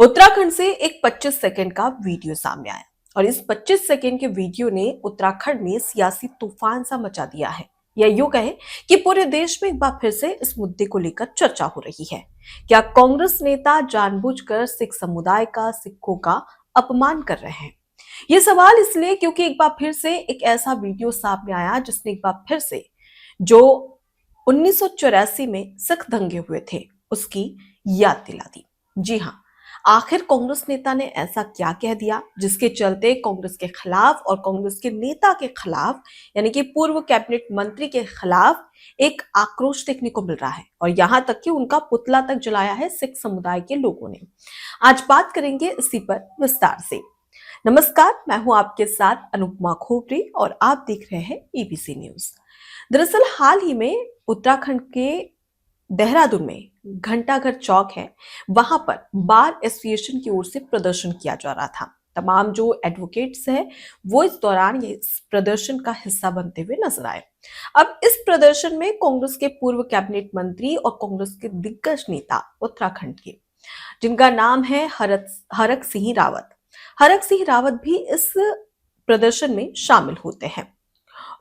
उत्तराखंड से एक 25 सेकंड का वीडियो सामने आया और इस 25 सेकंड के वीडियो ने उत्तराखंड में सियासी तूफान सा मचा दिया है। या यूं कहें कि पूरे देश में एक बार फिर से इस मुद्दे को लेकर चर्चा हो रही है। क्या कांग्रेस नेता जानबूझकर सिख समुदाय का सिखों का अपमान कर रहे हैं? ये सवाल इसलिए क्योंकि एक बार फिर से एक ऐसा वीडियो सामने आया जिसने एक बार फिर से जो 1984 में सिख दंगे हुए थे उसकी याद दिला दी। जी हाँ, आखिर कांग्रेस नेता ने ऐसा क्या कह दिया जिसके चलते कांग्रेस के खिलाफ और कांग्रेस के नेता के खिलाफ यानी कि पूर्व कैबिनेट मंत्री के खिलाफ एक आक्रोश देखने को मिल रहा है और यहां तक कि उनका पुतला तक जलाया है सिख समुदाय के लोगों ने। आज बात करेंगे इसी पर विस्तार से। नमस्कार, मैं हूं आपके साथ अनुपमा खोपरी और आप देख रहे हैं एबीसी न्यूज। दरअसल हाल ही में उत्तराखंड के देहरादून में घंटाघर चौक है, वहां पर बार एसोसिएशन की ओर से प्रदर्शन किया जा रहा था। तमाम जो एडवोकेट्स हैं वो इस दौरान ये इस प्रदर्शन का हिस्सा बनते हुए नजर आए। अब इस प्रदर्शन में कांग्रेस के पूर्व कैबिनेट मंत्री और कांग्रेस के दिग्गज नेता उत्तराखंड के, जिनका नाम है हरक सिंह रावत। हरक सिंह रावत भी इस प्रदर्शन में शामिल होते हैं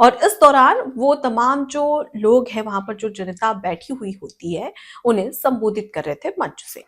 और इस दौरान वो तमाम जो लोग हैं, वहां पर जो जनता बैठी हुई होती है, उन्हें संबोधित कर रहे थे मंच से।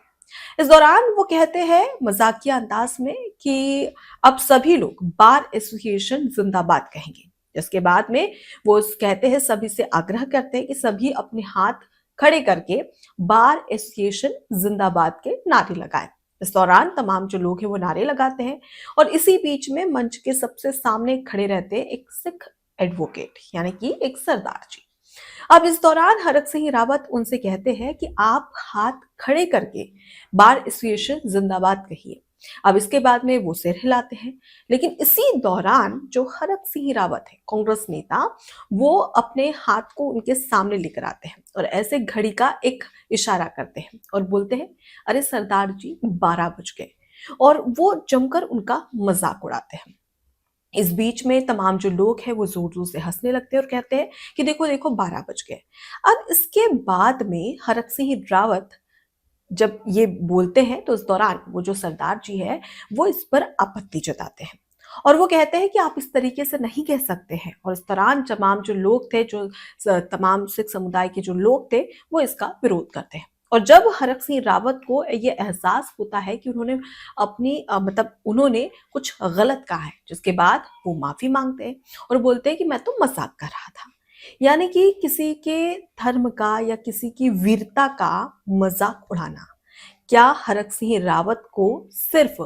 इस दौरान वो कहते हैं मजाकिया अंदाज में कि अब सभी लोग बार एसोसिएशन जिंदाबाद कहेंगे। इसके बाद में वो कहते हैं, सभी से आग्रह करते हैं कि सभी अपने हाथ खड़े करके बार एसोसिएशन जिंदाबाद के नारे लगाएं। इस दौरान तमाम जो लोग हैं वो नारे लगाते हैं और इसी बीच में मंच के सबसे सामने खड़े रहते हैं एक सिख एडवोकेट यानी कि एक सरदार जी। अब इस दौरान हरक सिंह रावत उनसे कहते हैं कि आप हाथ खड़े करके बार एसोसिएशन जिंदाबाद कहिए। अब इसके बाद में वो सिर हिलाते हैं, लेकिन इसी दौरान जो हरक सिंह रावत है कांग्रेस नेता, वो अपने हाथ को उनके सामने लेकर आते हैं और ऐसे घड़ी का एक इशारा करते हैं और बोलते हैं, अरे सरदार जी 12 बज गए, और वो जमकर उनका मजाक उड़ाते हैं। इस बीच में तमाम जो लोग हैं वो जोर जोर से हंसने लगते हैं और कहते हैं कि देखो देखो 12 बज गए। अब इसके बाद में हरक सिंह रावत जब ये बोलते हैं तो इस दौरान वो जो सरदार जी है वो इस पर आपत्ति जताते हैं और वो कहते हैं कि आप इस तरीके से नहीं कह सकते हैं। और इस दौरान तमाम जो लोग थे, जो तमाम सिख समुदाय के जो लोग थे, वो इसका विरोध करते हैं। और जब हरक सिंह रावत को ये एहसास होता है कि उन्होंने अपनी मतलब उन्होंने कुछ गलत कहा है, जिसके बाद वो माफी मांगते हैं और बोलते हैं कि मैं तो मजाक कर रहा था। यानी कि किसी के धर्म का या किसी की वीरता का मजाक उड़ाना। क्या हरक सिंह रावत को सिर्फ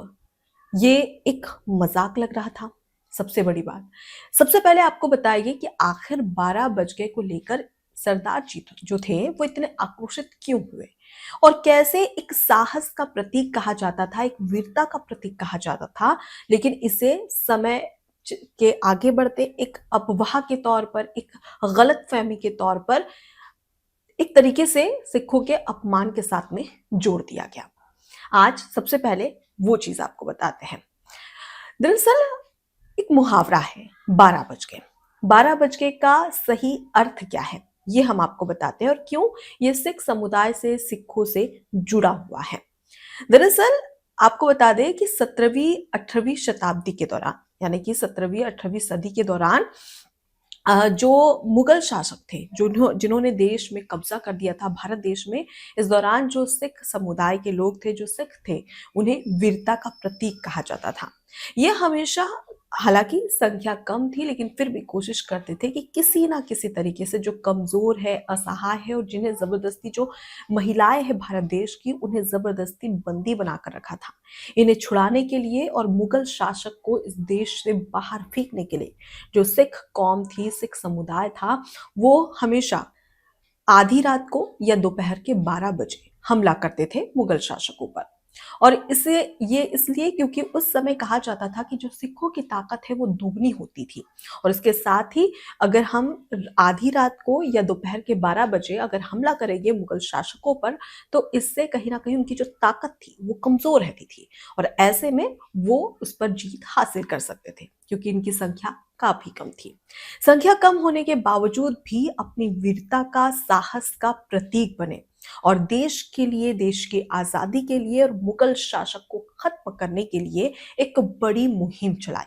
ये एक मजाक लग रहा था? सबसे बड़ी बात, सबसे पहले आपको बताइए कि आखिर 12 बज गए को लेकर सरदार जी जो थे वो इतने आक्रोशित क्यों हुए और कैसे एक साहस का प्रतीक कहा जाता था, एक वीरता का प्रतीक कहा जाता था, लेकिन इसे समय के आगे बढ़ते एक अफवाह के तौर पर, एक गलत फहमी के तौर पर, एक तरीके से सिखों के अपमान के साथ में जोड़ दिया गया। आज सबसे पहले वो चीज आपको बताते हैं। दरअसल एक मुहावरा है, 12 बज गए। 12 बज गए का सही अर्थ क्या है ये हम आपको बताते हैं और क्यों ये सिख समुदाय से, सिखों से जुड़ा हुआ है। दरअसल आपको बता दें कि 17वीं 18वीं शताब्दी के दौरान, यानी कि 17वीं 18वीं सदी के दौरान जो मुगल शासक थे, जो जिन्होंने देश में कब्जा कर दिया था भारत देश में, इस दौरान जो सिख समुदाय के लोग थे, जो सिख थे, उन्हें वीरता का प्रतीक कहा जाता था। ये हमेशा, हालांकि संख्या कम थी, लेकिन फिर भी कोशिश करते थे कि किसी ना किसी तरीके से जो कमजोर है, असहाय है और जिन्हें जबरदस्ती, जो महिलाएं हैं भारत देश की, उन्हें जबरदस्ती बंदी बनाकर रखा था, इन्हें छुड़ाने के लिए और मुगल शासक को इस देश से बाहर फेंकने के लिए जो सिख कौम थी, सिख समुदाय था, वो हमेशा आधी रात को या दोपहर के 12 बजे हमला करते थे मुगल शासकों पर। और इसे ये इसलिए क्योंकि उस समय कहा जाता था कि जो सिखों की ताकत है वो दुगनी होती थी और इसके साथ ही अगर हम आधी रात को या दोपहर के 12 बजे अगर हमला करेंगे मुगल शासकों पर, तो इससे कहीं ना कहीं उनकी जो ताकत थी वो कमजोर रहती थी और ऐसे में वो उस पर जीत हासिल कर सकते थे क्योंकि इनकी संख्या काफी कम थी। संख्या कम होने के बावजूद भी अपनी वीरता का, साहस का प्रतीक बने और देश के लिए, देश की आजादी के लिए और मुगल शासक को खत्म करने के लिए एक बड़ी मुहिम चलाई।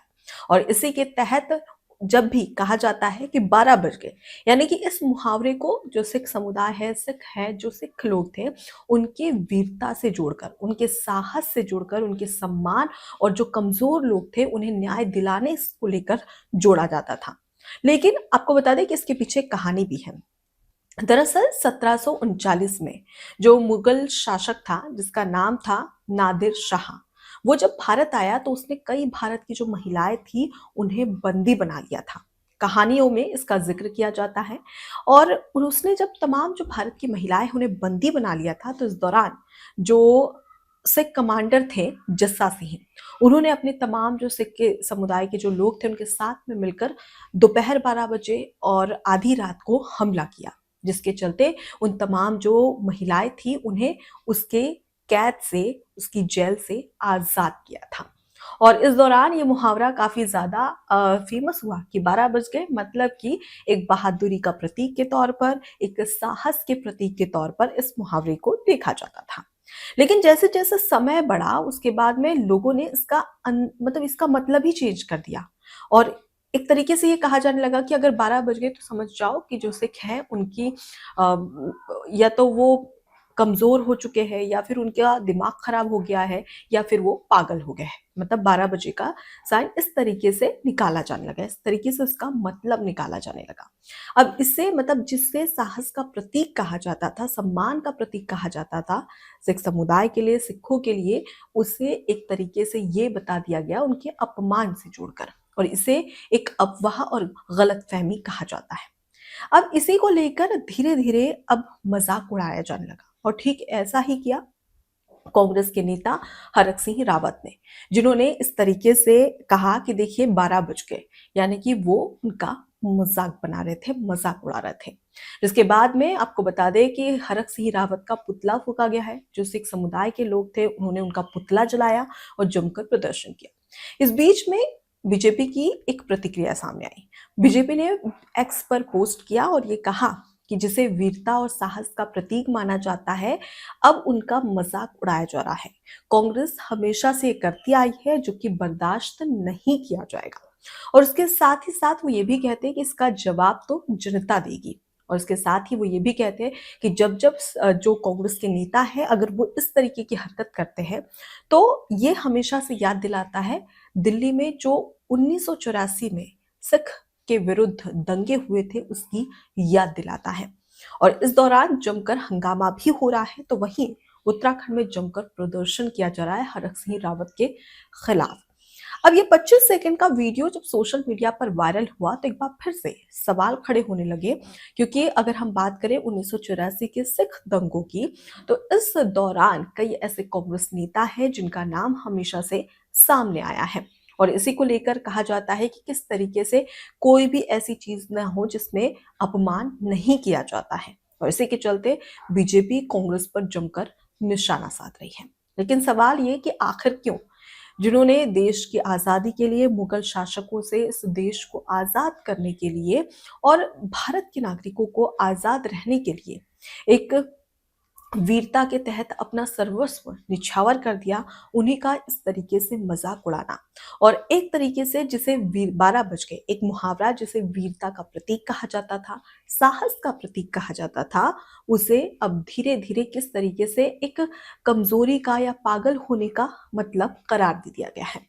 और इसी के तहत जब भी कहा जाता है कि 12 बज गए, यानी कि इस मुहावरे को जो सिख समुदाय है, सिख है, जो सिख लोग थे, उनके वीरता से जोड़कर, उनके साहस से जोड़कर, उनके सम्मान और जो कमजोर लोग थे उन्हें न्याय दिलाने को लेकर जोड़ा जाता था। लेकिन आपको बता दें कि इसके पीछे एक कहानी भी है। दरअसल 1739 में जो मुगल शासक था जिसका नाम था नादिर शाह, वो जब भारत आया तो उसने कई भारत की जो महिलाएं थी उन्हें बंदी बना लिया था। कहानियों में इसका जिक्र किया जाता है। और उसने जब तमाम जो भारत की महिलाएं उन्हें बंदी बना लिया था, तो इस दौरान जो सिख कमांडर थे जस्सा सिंह, उन्होंने अपने तमाम जो सिख के समुदाय के जो लोग थे उनके साथ में मिलकर दोपहर 12 बजे और आधी रात को हमला किया, जिसके चलते उन तमाम जो महिलाएं थी उन्हें उसके कैद से, उसकी जेल से आजाद किया था। और इस दौरान ये मुहावरा काफी ज्यादा फेमस हुआ कि 12 बज गए, मतलब कि एक बहादुरी का प्रतीक के तौर पर, एक साहस के प्रतीक के तौर पर इस मुहावरे को देखा जाता था। लेकिन जैसे जैसे समय बढ़ा उसके बाद में लोगों ने इसका मतलब इसका मतलब ही चेंज कर दिया। और एक तरीके से ये कहा जाने लगा कि अगर 12 बज गए तो समझ जाओ कि जो सिख हैं उनकी या तो वो कमजोर हो चुके हैं, या फिर उनका दिमाग खराब हो गया है, या फिर वो पागल हो गए हैं। मतलब 12 बजे का साइन इस तरीके से निकाला जाने लगा, इस तरीके से उसका मतलब निकाला जाने लगा। अब इससे मतलब जिससे साहस का प्रतीक कहा जाता था, सम्मान का प्रतीक कहा जाता था सिख समुदाय के लिए, सिखों के लिए, उसे एक तरीके से ये बता दिया गया उनके अपमान से जोड़कर, और इसे एक अफवाह और गलतफहमी कहा जाता है। अब इसी को लेकर धीरे धीरे अब मजाक उड़ाया जाने लगा, और ठीक ऐसा ही किया कांग्रेस के नेता हरक सिंह रावत ने, जिन्होंने इस तरीके से कहा कि देखिए 12 बज गए, यानी कि वो उनका मजाक बना रहे थे, मजाक उड़ा रहे थे। जिसके बाद में आपको बता दें कि हरक सिंह रावत का पुतला फूका गया है। जो सिख समुदाय के लोग थे उन्होंने उनका पुतला जलाया और जमकर प्रदर्शन किया। इस बीच में बीजेपी की एक प्रतिक्रिया सामने आई। बीजेपी ने एक्स पर पोस्ट किया और ये कहा कि जिसे वीरता और साहस का प्रतीक माना जाता है, अब उनका मजाक उड़ाया जा रहा है। कांग्रेस हमेशा से करती आई है, जो कि बर्दाश्त नहीं किया जाएगा। और उसके साथ ही साथ वो ये भी कहते हैं कि इसका जवाब तो जनता देगी। और इसके साथ ही वो ये भी कहते हैं कि जब जब जो कांग्रेस के नेता है अगर वो इस तरीके की हरकत करते हैं, तो ये हमेशा से याद दिलाता है दिल्ली में जो 1984 में सिख के विरुद्ध दंगे हुए थे उसकी याद दिलाता है। और इस दौरान जमकर हंगामा भी हो रहा है, तो वहीं उत्तराखंड में जमकर प्रदर्शन किया जा रहा है हरक सिंह रावत के खिलाफ। अब ये 25 सेकंड का वीडियो जब सोशल मीडिया पर वायरल हुआ तो एक बार फिर से सवाल खड़े होने लगे, क्योंकि अगर हम बात करें 1984 के सिख दंगों की, तो इस दौरान कई ऐसे कांग्रेस नेता हैं जिनका नाम हमेशा से सामने आया है। और इसी को लेकर कहा जाता है कि किस तरीके से कोई भी ऐसी चीज न हो जिसमें अपमान नहीं किया जाता है। और इसी के चलते बीजेपी कांग्रेस पर जमकर निशाना साध रही है। लेकिन सवाल ये कि आखिर क्यों, जिन्होंने देश की आजादी के लिए, मुगल शासकों से इस देश को आजाद करने के लिए और भारत के नागरिकों को आजाद रहने के लिए एक वीरता के तहत अपना सर्वस्व निछावर कर दिया, उन्हीं का इस तरीके से मजाक उड़ाना। और एक तरीके से जिसे वीर 12 बज गए, एक मुहावरा जिसे वीरता का प्रतीक कहा जाता था, साहस का प्रतीक कहा जाता था, उसे अब धीरे धीरे किस तरीके से एक कमजोरी का या पागल होने का मतलब करार दे दिया गया है।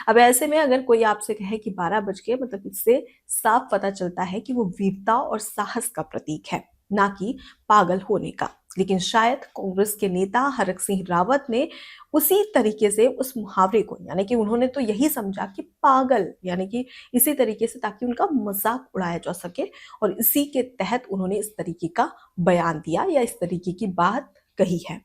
अब ऐसे में अगर कोई आपसे कहे कि 12 बज गए, मतलब इससे साफ पता चलता है कि वो वीरता और साहस का प्रतीक है, ना कि पागल होने का। लेकिन शायद कांग्रेस के नेता हरक सिंह रावत ने उसी तरीके से उस मुहावरे को, यानी कि उन्होंने तो यही समझा कि पागल, यानी कि इसी तरीके से ताकि उनका मजाक उड़ाया जा सके, और इसी के तहत उन्होंने इस तरीके का बयान दिया या इस तरीके की बात कही है।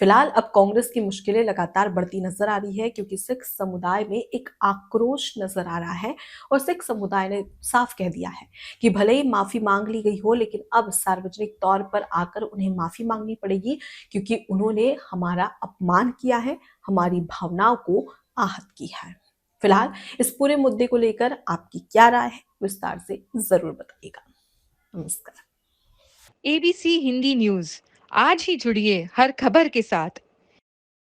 फिलहाल अब कांग्रेस की मुश्किलें लगातार बढ़ती नजर आ रही है, क्योंकि सिख समुदाय में एक आक्रोश नजर आ रहा है। और सिख समुदाय ने साफ कह दिया है कि भले ही माफी मांग ली गई हो, लेकिन अब सार्वजनिक तौर पर आकर उन्हें माफी मांगनी पड़ेगी, क्योंकि उन्होंने हमारा अपमान किया है, हमारी भावनाओं को आहत की है। फिलहाल इस पूरे मुद्दे को लेकर आपकी क्या राय है, विस्तार से जरूर बताइएगा। नमस्कार। एबीसी हिंदी न्यूज आज ही जुड़िए हर खबर के साथ